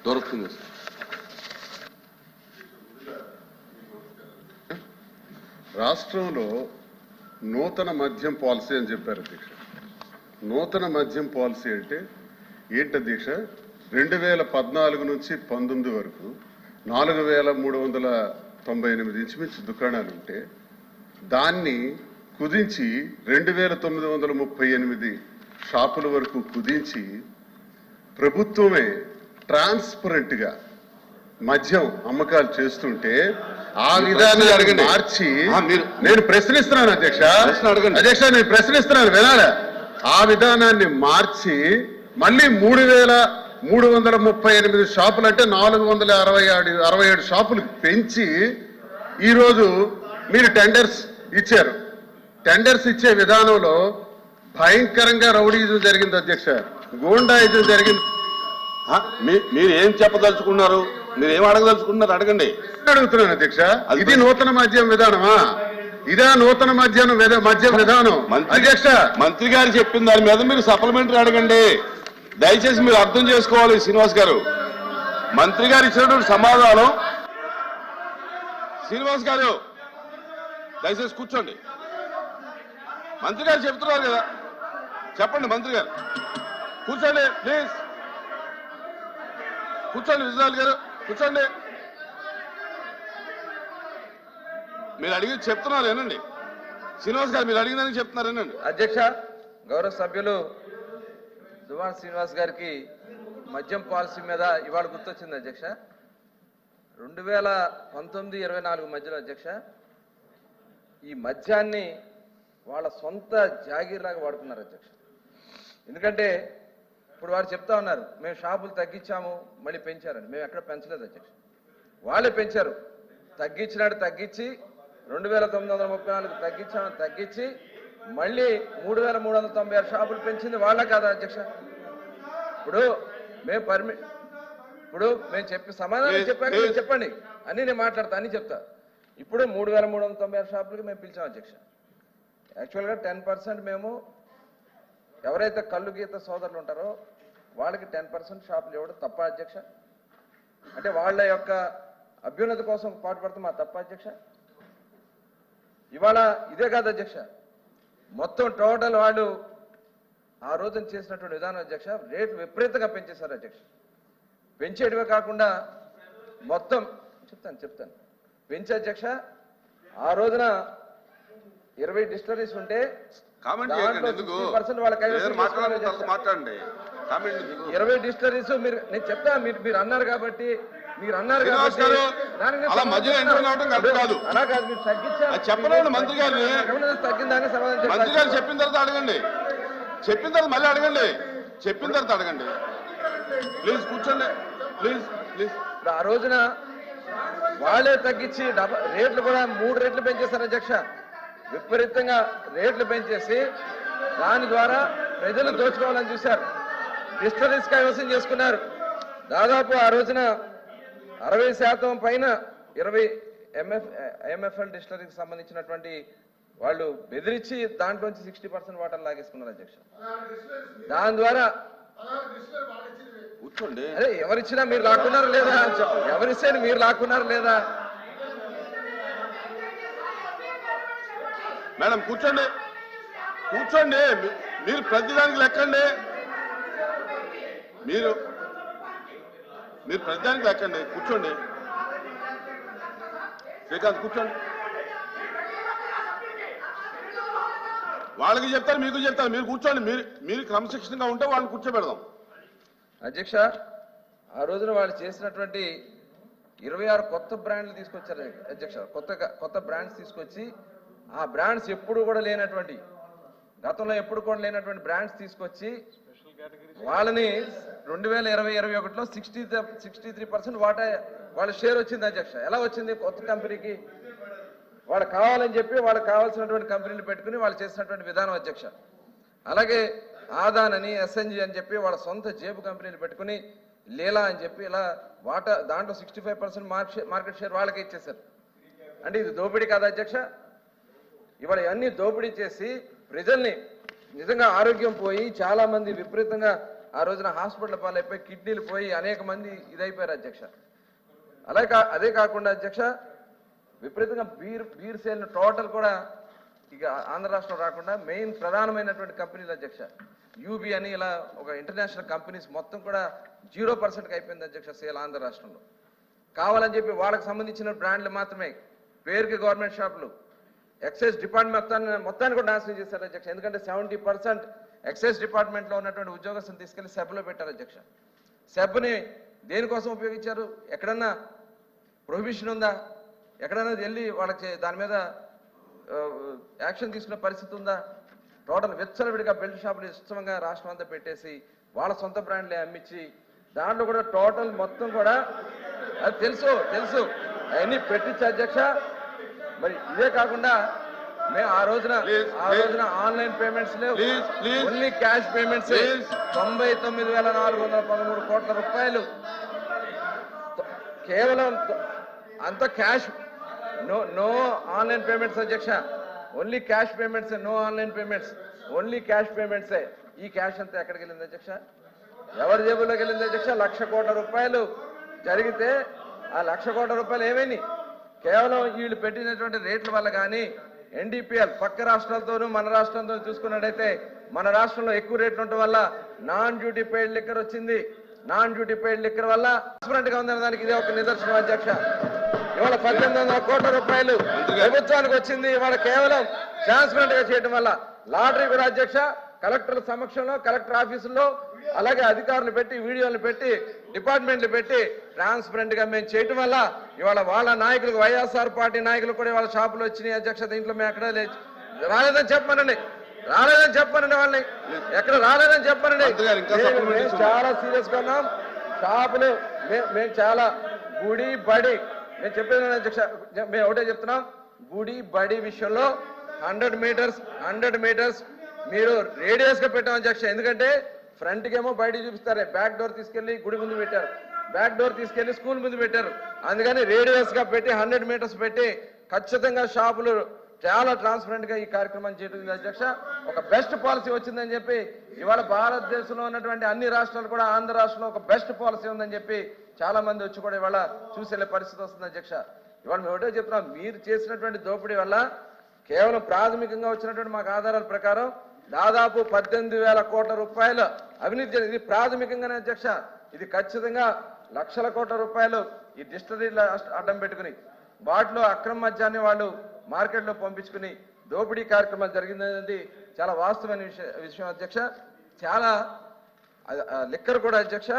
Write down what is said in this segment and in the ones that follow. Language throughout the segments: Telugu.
గౌరవ రాష్ట్రంలో నూతన మద్యం పాలసీ అని చెప్పారు అధ్యక్ష. నూతన మద్యం పాలసీ అంటే ఏంటి అధ్యక్ష? 2014 నుంచి 19 వరకు 4398 ఇంచుమించు దుకాణాలు ఉంటే దాన్ని కుదించి 2938 షాపుల వరకు కుదించి ప్రభుత్వమే ట్రాన్స్పరెంట్ గా మద్యం అమ్మకాలు చేస్తుంటే ఆ విధానాన్ని మార్చి నేను ప్రశ్నిస్తున్నాను అధ్యక్ష. అధ్యక్ష నేను ప్రశ్నిస్తున్నాను వినాలా? ఆ విధానాన్ని మార్చి మళ్ళీ 3338 షాపులు అంటే 467 షాపులు పెంచి ఈరోజు మీరు టెండర్స్ ఇచ్చారు. టెండర్స్ ఇచ్చే విధానంలో భయంకరంగా రౌడీజం జరిగింది అధ్యక్ష, గూండాయిజం జరిగింది. మీరు ఏం చెప్పదలుచుకున్నారు? మీరు ఏం అడగదలుచుకుంటున్నారు అడగండి. అడుగుతున్నాను అధ్యక్ష. ఇది నూతన మద్యం విధానమా? ఇదే నూతన మద్యం విధానం అధ్యక్ష? మంత్రి గారు చెప్పిన దాని మీద మీరు సప్లిమెంటరీ అడగండి. దయచేసి మీరు అర్థం చేసుకోవాలి శ్రీనివాస్ గారు. మంత్రి గారు ఇచ్చినటువంటి సమాధానం. శ్రీనివాస్ గారు దయచేసి కూర్చోండి. మంత్రి గారు చెప్తున్నారు కదా, చెప్పండి. మంత్రి గారు కూర్చోండి ప్లీజ్. కూర్చోండి విజయనాథ్ గారు, కూర్చోండి. మీరు అడిగి చెప్తున్నారు ఏనండి. శ్రీనివాస్ గారు మీరు అడిగిందని చెప్తున్నారు ఏనండి. అధ్యక్ష, గౌరవ సభ్యులు దువ్వాడ శ్రీనివాస్ గారికి మద్యం పాలసీ మీద ఇవాళ గుర్తొచ్చింది అధ్యక్ష. 2019-24 మధ్యలో అధ్యక్ష ఈ మద్యాన్ని వాళ్ళ సొంత జాగీర్లాగా వాడుకున్నారు అధ్యక్ష. ఎందుకంటే ఇప్పుడు వారు చెప్తా ఉన్నారు మేము షాపులు తగ్గించాము మళ్ళీ పెంచారని. మేము ఎక్కడ పెంచలేదు అధ్యక్ష, వాళ్ళే పెంచారు. తగ్గించినాడు తగ్గించి 2934 తగ్గించామని తగ్గించి మళ్ళీ 3396 షాపులు పెంచింది వాళ్ళ కాదా అధ్యక్ష? ఇప్పుడు మేము చెప్పి సమాధానం చెప్పాక మీరు చెప్పండి అన్ని నేను మాట్లాడతా అన్ని చెప్తా. ఇప్పుడు 3396 షాపులకి మేము పిలిచాం అధ్యక్ష. యాక్చువల్గా 10% మేము ఎవరైతే కళ్ళు గీత సోదరులు ఉంటారో వాళ్ళకి 10% షాపులు ఇవ్వడం తప్ప అధ్యక్ష? అంటే వాళ్ళ యొక్క అభ్యున్నతి కోసం పాటుపడతాం మా తప్ప అధ్యక్ష? ఇవాళ ఇదే కాదు అధ్యక్ష, మొత్తం టోటల్ వాళ్ళు ఆ రోజున చేసినటువంటి విధానం అధ్యక్ష రేట్లు విపరీతంగా పెంచేశారు అధ్యక్ష. పెంచేటివే కాకుండా మొత్తం చెప్తాను పెంచే అధ్యక్ష. ఆ రోజున 20 డిస్టిలరీస్ ఉంటే 20 డిస్టిలరీస్ నేను చెప్తా. మీరు అన్నారు కాబట్టి అలా కాదు మీరు తగ్గించారు. చెప్పండి మంత్రి గారిని. తగ్గిందాన్ని సమాధానం మంత్రి గారు చెప్పిన తర్వాత అడగండి. చెప్పిన తర్వాత మళ్ళీ అడగండి. చెప్పిన తర్వాత అడగండి ప్లీజ్. కూర్చోండి ప్లీజ్ ప్లీజ్. ఆ రోజున వాళ్ళే తగ్గించి రేట్లు కూడా 3 రేట్లు పెంచేశారు అధ్యక్ష. విపరీతంగా రేట్లు పెంచేసి దాని ద్వారా ప్రజలు దోచుకోవాలని చూశారు. డిస్టరీస్ కైవసం చేసుకున్నారు. దాదాపు ఆ రోజున 60% పైన 20 ఎంఎఫ్ఎల్ డిస్టరీకి సంబంధించినటువంటి వాళ్ళు బెదిరించి దాంట్లోంచి 60% వాటర్ లాగేసుకున్నారు అధ్యక్ష. దాని ద్వారా కూర్చోండి. అదే ఎవరిచ్చినా మీరు లాక్కున్నారు లేదా? ఎవరిస్తే మీరు లాక్కున్నారు లేదా? మేడం కూర్చోండి కూర్చోండి. మీరు ప్రతిదానికి లెక్కండి. మీరు ప్రతిదానికి లెక్కండి. కూర్చోండి. శ్రీకాంత్ కూర్చోండి. వాళ్ళకి చెప్తారు మీకు చెప్తారు. మీరు కూర్చోండి. మీరు క్రమశిక్షణగా ఉంటే వాళ్ళని కూర్చోబెడదాం అధ్యక్ష. ఆ రోజున వాళ్ళు చేసినటువంటి 26 కొత్త బ్రాండ్లు తీసుకొచ్చారు అధ్యక్ష. కొత్త బ్రాండ్స్ తీసుకొచ్చి ఆ బ్రాండ్స్ ఎప్పుడు కూడా లేనటువంటి గతంలో ఎప్పుడు కూడా లేనటువంటి బ్రాండ్స్ తీసుకొచ్చి వాళ్ళని 2020-21లో 63% వాటా వాళ్ళ షేర్ వచ్చింది అధ్యక్ష. ఎలా వచ్చింది? కొత్త కంపెనీకి వాళ్ళు కావాలని చెప్పి వాళ్ళకి కావాల్సినటువంటి కంపెనీలు పెట్టుకుని వాళ్ళు చేసినటువంటి విధానం అధ్యక్ష. అలాగే ఆదాన్ అని ఎస్ఎన్జి అని చెప్పి వాళ్ళ సొంత జేబు కంపెనీలు పెట్టుకుని లీలా అని చెప్పి ఇలా వాటా దాంట్లో 65% మార్కెట్ షేర్ వాళ్ళకే ఇచ్చేశారు. అంటే ఇది దోపిడీ కాదా అధ్యక్ష? ఇవాళ అన్ని దోపిడీ చేసి ప్రజల్ని నిజంగా ఆరోగ్యం పోయి చాలా మంది విపరీతంగా ఆ రోజున హాస్పిటల్ పాలైపోయి కిడ్నీలు పోయి అనేక మంది ఇదైపోయారు అధ్యక్ష. అదే కాకుండా అధ్యక్ష విపరీతంగా బీర్ సేల్ టోటల్ కూడా ఇక ఆంధ్ర రాష్ట్రం రాకుండా మెయిన్ ప్రధానమైనటువంటి కంపెనీలు అధ్యక్ష యూబీ అని ఇలా ఒక ఇంటర్నేషనల్ కంపెనీస్ మొత్తం కూడా 0% అయిపోయింది అధ్యక్ష సేల్ ఆంధ్ర రాష్ట్రంలో. కావాలని చెప్పి వాళ్ళకి సంబంధించిన బ్రాండ్లు మాత్రమే పేరుకి గవర్నమెంట్ షాపులు ఎక్సైజ్ డిపార్ట్మెంట్ మొత్తాన్ని కూడా నాశనం చేశారు అధ్యక్ష. ఎందుకంటే 70% ఎక్సైజ్ డిపార్ట్మెంట్లో ఉన్నటువంటి ఉద్యోగస్తులు తీసుకెళ్లి సెబ్లో పెట్టారు అధ్యక్ష. సెబ్ని దేనికోసం ఉపయోగించారు? ఎక్కడన్నా ప్రొహిబిషన్ ఉందా? ఎక్కడన్నా వెళ్ళి వాళ్ళకి దాని మీద యాక్షన్ తీసుకునే పరిస్థితి ఉందా? టోటల్ విచ్చలవిడిగా బెల్ట్ షాపులు ఇష్టంగా రాష్ట్రం అంతా పెట్టేసి వాళ్ళ సొంత బ్రాండ్లే అమ్మించి దాంట్లో కూడా టోటల్ మొత్తం కూడా అది తెలుసు అవన్నీ పెట్టించి అధ్యక్ష. మరి ఇదే కాకుండా మేము ఆ రోజున ఆన్లైన్ పేమెంట్స్ లేవు, ఓన్లీ క్యాష్ పేమెంట్స్ 99,413 కోట్ల రూపాయలు కేవలం అంత క్యాష్. నో ఆన్లైన్ పేమెంట్స్ అధ్యక్ష, only cash payments, no online payments, only cash పేమెంట్సే. ఈ క్యాష్ అంతా ఎక్కడికి వెళ్ళింది అధ్యక్ష? ఎవరి జేబుల్లోకి వెళ్ళింది అధ్యక్ష? 1,00,000 కోట్ల రూపాయలు జరిగితే ఆ 1,00,000 కోట్ల రూపాయలు ఏమైనాయి? కేవలం వీళ్ళు పెట్టినటువంటి రేట్ల వల్ల కానీ ఎన్డీపీఎల్ పక్క రాష్ట్రాలతోనూ మన రాష్ట్రంతో చూసుకున్నట్టయితే మన రాష్ట్రంలో ఎక్కువ రేట్లు ఉండటం వల్ల నాన్ డ్యూటీ పెయిడ్ లిక్కర్ వచ్చింది. నాన్ డ్యూటీ పెయిడ్ లిక్కర్ వల్ల ట్రాన్స్పరెంట్ గా ఉందన్న దానికి ఇదే ఒక నిదర్శనం అధ్యక్ష. ఇవాళ 1,800 కోట్ల రూపాయలు ప్రభుత్వానికి వచ్చింది ఇవాళ కేవలం ట్రాన్స్పరెంట్ గా చేయడం వల్ల. లాటరీ కూడా అధ్యక్ష కలెక్టర్ల సమక్షంలో కలెక్టర్ ఆఫీసుల్లో అలాగే అధికారులు పెట్టి వీడియోలు పెట్టి డిపార్ట్మెంట్లు పెట్టి ట్రాన్స్పరెంట్ గా మేము చేయటం వల్ల ఇవాళ వాళ్ళ నాయకులకు వైఎస్ఆర్ పార్టీ నాయకులు కూడా ఇవాళ షాపులు వచ్చినాయి అధ్యక్ష. దీంట్లో మేము ఎక్కడ రాలేదని చెప్పానండి వాళ్ళని, ఎక్కడ రాలేదని చెప్పానండి. చాలా సీరియస్ గా ఉన్నాం. షాపులు మేము చాలా గుడి బడి నేను చెప్పేది అధ్యక్ష, మేము ఒకటే చెప్తున్నాం. గుడి బడి విషయంలో 100 మీటర్స్ మీరు రేడియస్ గా పెట్టాం అధ్యక్ష. ఎందుకంటే ఫ్రంట్ కేమో బయట చూపిస్తారు, బ్యాక్ డోర్ తీసుకెళ్లి గుడి ముందు పెట్టారు, బ్యాక్ డోర్ తీసుకెళ్లి స్కూల్ ముందు పెట్టారు. అందుకని రేడియస్ గా పెట్టి 100 మీటర్స్ పెట్టి ఖచ్చితంగా షాపులు చాలా ట్రాన్స్పరెంట్ గా ఈ కార్యక్రమం చేయడం అధ్యక్ష. ఒక బెస్ట్ పాలసీ వచ్చిందని చెప్పి ఇవాళ భారతదేశంలో ఉన్నటువంటి అన్ని రాష్ట్రాలు కూడా ఆంధ్ర రాష్ట్రంలో ఒక బెస్ట్ పాలసీ ఉందని చెప్పి చాలా మంది వచ్చి కూడా ఇవాళ చూసేళ్ళే పరిస్థితి వస్తుంది అధ్యక్ష. ఇవాళ మేము ఒకటే చెప్తున్నాం, మీరు చేసినటువంటి దోపిడీ వల్ల కేవలం ప్రాథమికంగా వచ్చినటువంటి మాకు ఆధారాల ప్రకారం దాదాపు 18,000 కోట్ల రూపాయల అవినీతి జరిగింది. ఇది ప్రాథమికంగానే అధ్యక్ష. ఇది ఖచ్చితంగా లక్షల కోట్ల రూపాయలు ఈ డిస్టిలరీల అడ్డం పెట్టుకుని వాటిలో అక్రమ మద్యాన్ని వాళ్ళు మార్కెట్లో పంపించుకుని దోపిడీ కార్యక్రమాలు జరిగిందనేది చాలా వాస్తవమైన విషయం అధ్యక్ష. చాలా లిక్కర్ కూడా అధ్యక్ష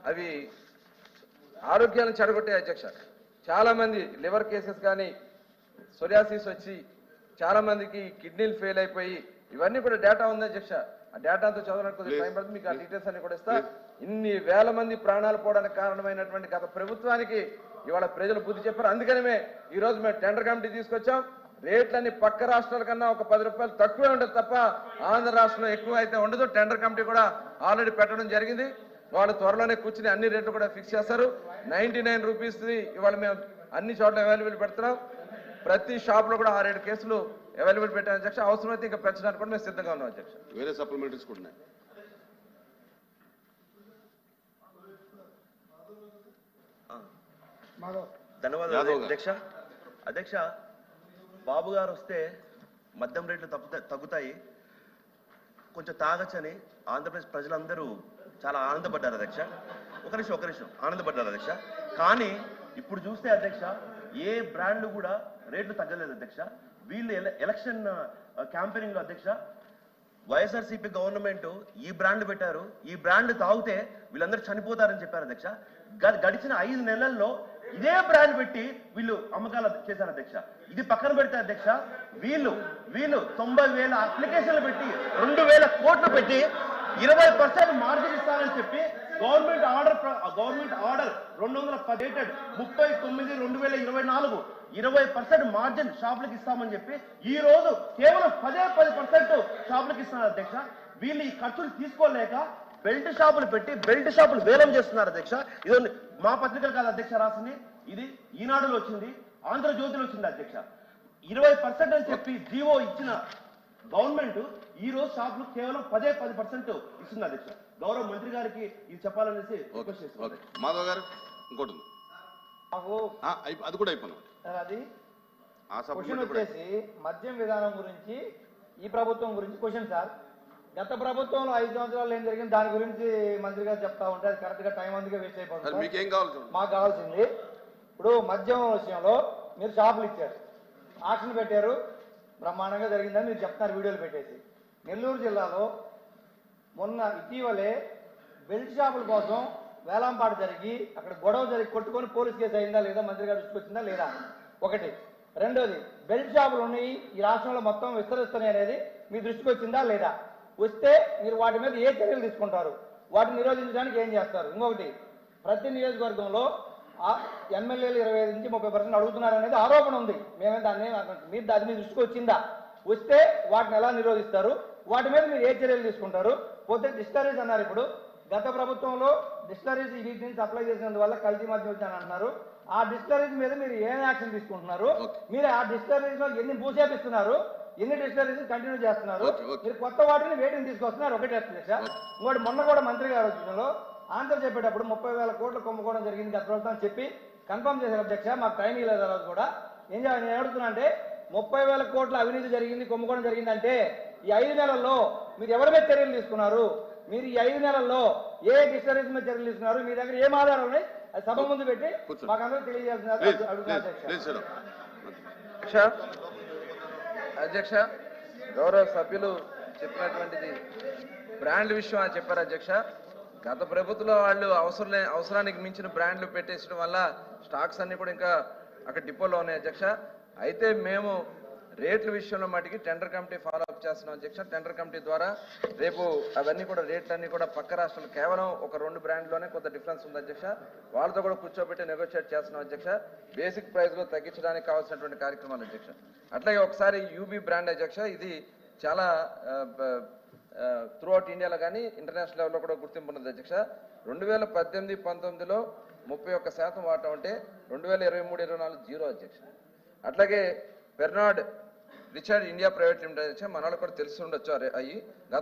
అవి ఆరోగ్యాలను చెడగొట్టే అధ్యక్ష. చాలా మంది లివర్ కేసెస్ కానీ సోరియాసిస్ వచ్చి చాలా మందికి కిడ్నీలు ఫెయిల్ అయిపోయి ఇవన్నీ కూడా డేటా ఉంది అధ్యక్ష. ఆ డేటాతో చదవడానికి కొద్దిగా టైం పడుతుంది, మీకు ఆ డీటెయిల్స్ అన్ని కూడా ఇస్తా. ఇన్ని వేల మంది ప్రాణాలు పోవడానికి కారణమైనటువంటి గత ప్రభుత్వానికి ఇవాళ ప్రజలు బుద్ధి చెప్పారు. అందుకనే ఈ రోజు మేము టెండర్ కమిటీ తీసుకొచ్చాం. రేట్లన్నీ పక్క రాష్ట్రాల కన్నా ఒక 10 రూపాయలు తక్కువే ఉండదు తప్ప ఆంధ్ర రాష్ట్రంలో ఎక్కువ అయితే ఉండదు. టెండర్ కమిటీ కూడా ఆల్రెడీ పెట్టడం జరిగింది. వాళ్ళు త్వరలోనే కూర్చుని అన్ని రేట్లు కూడా ఫిక్స్ చేస్తారు. 99 రూపీస్ ఇవాళ మేము అన్ని చోట్ల అవైలబుల్ పెడుతున్నాం. ప్రతి షాప్ లో కూడా 6-7 కేసులు అవైలబుల్ పెట్టాను అధ్యక్ష. అవసరమైతే ఇంకా పెంచడానికి కూడా మేము సిద్ధంగా ఉన్నాం అధ్యక్ష. వేరే సప్లిమెంటరీస్ కూడా ఉన్నాయి. ధన్యవాదాలు అధ్యక్ష. బాబు గారు వస్తే మద్యం రేట్లు తగ్గుతాయి, కొంచెం తాగచ్చని ఆంధ్రప్రదేశ్ ప్రజలందరూ చాలా ఆనందపడ్డారు అధ్యక్ష. ఒక నిమిషం ఆనందపడ్డారు అధ్యక్ష. కానీ ఇప్పుడు చూస్తే అధ్యక్ష ఏ బ్రాండ్ కూడా రేట్లు తగ్గలేదు అధ్యక్ష. వీళ్ళు ఎలక్షన్ క్యాంపెయినింగ్ లో అధ్యక్ష వైఎస్ఆర్సీపీ గవర్నమెంట్ ఈ బ్రాండ్ పెట్టారు, ఈ బ్రాండ్ తాగితే వీళ్ళందరూ చనిపోతారని చెప్పారు అధ్యక్ష. గడిచిన 5 నెలల్లో ఇదే బ్రాండ్ పెట్టి వీళ్ళు అమ్మకాలు చేశారు అధ్యక్ష. ఇది పక్కన పెడితే అధ్యక్ష వీళ్ళు 90,000 అప్లికేషన్లు పెట్టి 2,000 కోట్లు పెట్టి 20% మార్జిన్ ఇస్తారని చెప్పి గవర్నమెంట్ ఆర్డర్ 217 39/2024 20% మార్జిన్ షాపులకు ఇస్తామని చెప్పి ఈ రోజు కేవలం 10% షాపులకు ఇస్తున్నారు అధ్యక్ష. వీళ్ళు ఈ ఖర్చులు తీసుకోలేక బెల్ట్ షాపులు పెట్టి బెల్ట్ షాపులు వేలం చేస్తున్నారు అధ్యక్ష. ఇది మా పత్రికలు కాదు అధ్యక్ష రాసింది, ఇది ఈనాడులో వచ్చింది, ఆంధ్రజ్యోతిలో వచ్చింది అధ్యక్ష. 20% అని చెప్పి జీవో ఇచ్చిన గవర్నమెంట్ ఈ రోజు షాపులు కేవలం 10% ఇస్తుంది అధ్యక్ష. గౌరవ మంత్రి గారికి ఇది చెప్పాలనేసి రిక్వెస్ట్ చేస్తున్నాను. మాధవ్ గారు ఇంకోటి ఉంది. అది కూడా అయిపోయినా అది ఆ క్వశ్చన్ సప్లిమెంట్ కూడా వచ్చేసి మద్యం విధానం గురించి ఈ ప్రభుత్వం గురించి క్వశ్చన్ సార్. గత ప్రభుత్వంలో 5 సంవత్సరాలు ఏం జరిగింది దాని గురించి మంత్రి గారు చెప్తా ఉంటే అది కరెక్ట్ గా టైం అందుకే వేస్ట్ అయిపోతుంది సరే, సార్. మీకేం కావాలి చూడండి. మాకు కావాల్సింది ఇప్పుడు మద్యం విషయంలో మీరు షాపులు ఇచ్చారు, ఆక్షన్ పెట్టారు, బ్రహ్మాండంగా జరిగిందని మీరు చెప్తున్నారు వీడియోలు పెట్టేసి. నెల్లూరు జిల్లాలో మొన్న ఇటీవలే బెల్ట్ షాపుల కోసం వేలంపాట జరిగి అక్కడ గొడవ జరిగి కొట్టుకొని పోలీస్ కేసు అయిందా లేదా మంత్రి గారు దృష్టికి వచ్చిందా లేదా ఒకటి. రెండోది బెల్ట్ షాపులు ఉన్నాయి ఈ రాష్ట్రంలో మొత్తం విస్తరిస్తున్నాయి అనేది మీ దృష్టికి వచ్చిందా లేదా? వస్తే మీరు వాటి మీద ఏ చర్యలు తీసుకుంటారు, వాటిని నిరోధించడానికి ఏం చేస్తారు? ఇంకొకటి, ప్రతి నియోజకవర్గంలో ఎమ్మెల్యేలు 25 నుంచి 30% అడుగుతున్నారు అనేది ఆరోపణ ఉంది. మేమే దాన్ని మీరు అది మీ దృష్టికి వచ్చిందా? వస్తే వాటిని ఎలా నిరోధిస్తారు, వాటి మీద మీరు ఏ చర్యలు తీసుకుంటారు? పోతే డిస్టరీస్ అన్నారు. ఇప్పుడు గత ప్రభుత్వంలో డిస్టరీస్ వీటిని సప్లై చేసినందువల్ల కల్తీ మద్యం వచ్చాను అంటున్నారు. ఆ డిస్టరీస్ మీద మీరు ఏం యాక్షన్ తీసుకుంటున్నారు? మీరు ఆ డిస్టరీస్ లో ఎన్ని భూసేపిస్తున్నారు, ఎన్ని డిస్టరీస్ కంటిన్యూ చేస్తున్నారు? మీరు కొత్త వాటిని వేటిని తీసుకొస్తున్నారు? ఒకటి అధ్యక్ష. ఇంకోటి, మొన్న కూడా మంత్రి గారు వచ్చినలో ఆన్సర్ చెప్పేటప్పుడు 30,000 కోట్లు కుంభకోణం జరిగింది గత ప్రభుత్వం చెప్పి కన్ఫర్మ్ చేశారు అధ్యక్ష. మాకు టైం ఇవ్వలేదు ఆ రోజు కూడా. నేను అడుగుతున్నా అంటే 30,000 కోట్ల అవినీతి జరిగింది, కుంభకోణం జరిగిందంటే ఈ 5 నెలల్లో మీరు ఎవరి మీద చర్యలు తీసుకున్నారు? మీరు ఈ 5 నెలల్లో ఏ డిస్టరీస్ మీద చర్యలు తీసుకున్నారు? మీ దగ్గర ఏం ఆధారాలు ఉన్నాయి? అది సభ ముందు పెట్టి మాకందరూ తెలియజేయాల్సిన అడుగుతున్నా అధ్యక్ష. అధ్యక్ష, గౌరవ సభ్యులు చెప్పినటువంటిది బ్రాండ్ల విషయం అని చెప్పారు అధ్యక్ష. గత ప్రభుత్వంలో వాళ్ళు అవసరానికి మించిన బ్రాండ్లు పెట్టేసడం వల్ల స్టాక్స్ అన్ని కూడా ఇంకా అక్కడ డిపోలో ఉన్నాయి అధ్యక్ష. అయితే మేము రేట్ల విషయంలో మటుకి టెండర్ కమిటీ ఫాలో అప్ చేస్తున్నాం అధ్యక్ష. టెండర్ కమిటీ ద్వారా రేపు అవన్నీ కూడా రేట్లన్నీ కూడా పక్క రాష్ట్రాలు కేవలం ఒక 2 బ్రాండ్లోనే కొంత డిఫరెన్స్ ఉంది అధ్యక్ష. వాళ్ళతో కూడా కూర్చోబెట్టి నెగోషియేట్ చేస్తున్నాం అధ్యక్ష. బేసిక్ ప్రైస్ లో తగ్గించడానికి కావాల్సినటువంటి కార్యక్రమాలు అధ్యక్ష. అట్లాగే ఒకసారి యూబీ బ్రాండ్ అధ్యక్ష, ఇది చాలా త్రూ అవుట్ ఇండియాలో కానీ ఇంటర్నేషనల్ లెవెల్లో కూడా గుర్తింపు ఉన్నది అధ్యక్ష. 2018-19లో 31% వాటా ఉంటే 2023-24 0 అధ్యక్ష. అట్లాగే పెర్నాడ్ రిచర్డ్ ఇండియా ప్రైవేట్ లిమిటెడ్ అధ్యక్ష, మన వాళ్ళకి కూడా తెలిసి ఉండొచ్చు అయ్యి